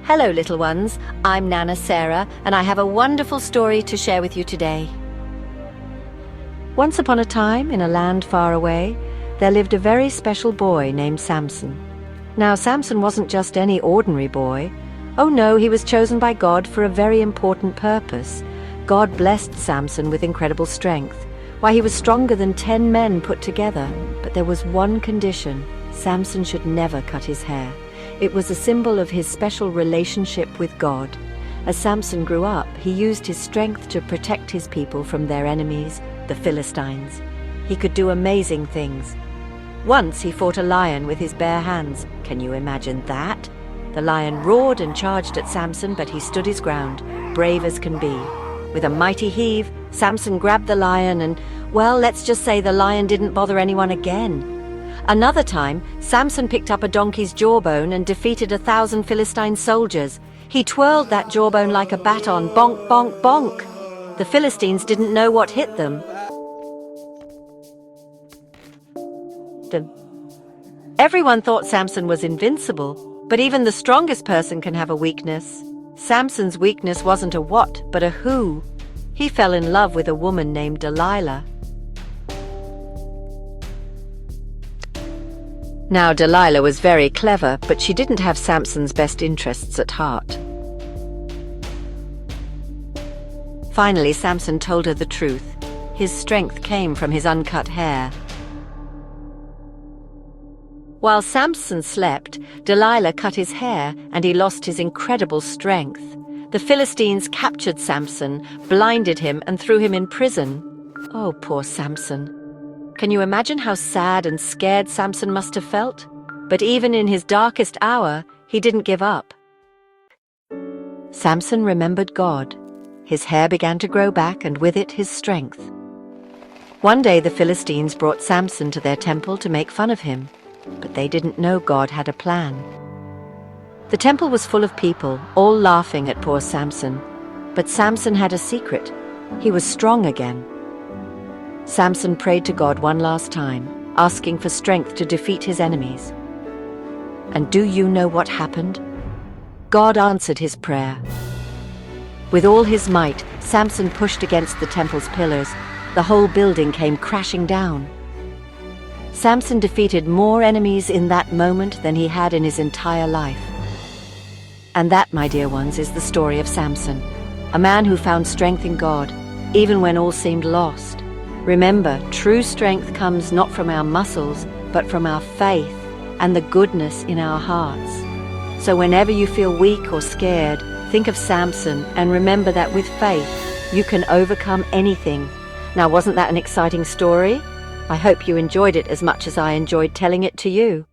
Hello, little ones. I'm Nana Sarah, and I have a wonderful story to share with you today. Once upon a time, in a land far away, there lived a very special boy named Samson. Now, Samson wasn't just any ordinary boy. Oh no, he was chosen by God for a very important purpose. God blessed Samson with incredible strength. Why, he was stronger than 10 men put together. But there was one condition: Samson should never cut his hair. It was a symbol of his special relationship with God. As Samson grew up, he used his strength to protect his people from their enemies, the Philistines. He could do amazing things. Once he fought a lion with his bare hands. Can you imagine that? The lion roared and charged at Samson, but he stood his ground, brave as can be. With a mighty heave, Samson grabbed the lion and, well, let's just say the lion didn't bother anyone again. Another time, Samson picked up a donkey's jawbone and defeated 1,000 Philistine soldiers. He twirled that jawbone like a baton, bonk, bonk, bonk. The Philistines didn't know what hit them. Everyone thought Samson was invincible, but even the strongest person can have a weakness. Samson's weakness wasn't a what, but a who. He fell in love with a woman named Delilah. Now, Delilah was very clever, but she didn't have Samson's best interests at heart. Finally, Samson told her the truth. His strength came from his uncut hair. While Samson slept, Delilah cut his hair, and he lost his incredible strength. The Philistines captured Samson, blinded him, and threw him in prison. Oh, poor Samson. Can you imagine how sad and scared Samson must have felt? But even in his darkest hour, he didn't give up. Samson remembered God. His hair began to grow back, and with it his strength. One day the Philistines brought Samson to their temple to make fun of him, but they didn't know God had a plan. The temple was full of people, all laughing at poor Samson. But Samson had a secret. He was strong again. Samson prayed to God one last time, asking for strength to defeat his enemies. And do you know what happened? God answered his prayer. With all his might, Samson pushed against the temple's pillars. The whole building came crashing down. Samson defeated more enemies in that moment than he had in his entire life. And that, my dear ones, is the story of Samson, a man who found strength in God, even when all seemed lost. Remember, true strength comes not from our muscles, but from our faith and the goodness in our hearts. So whenever you feel weak or scared, think of Samson and remember that with faith, you can overcome anything. Now, wasn't that an exciting story? I hope you enjoyed it as much as I enjoyed telling it to you.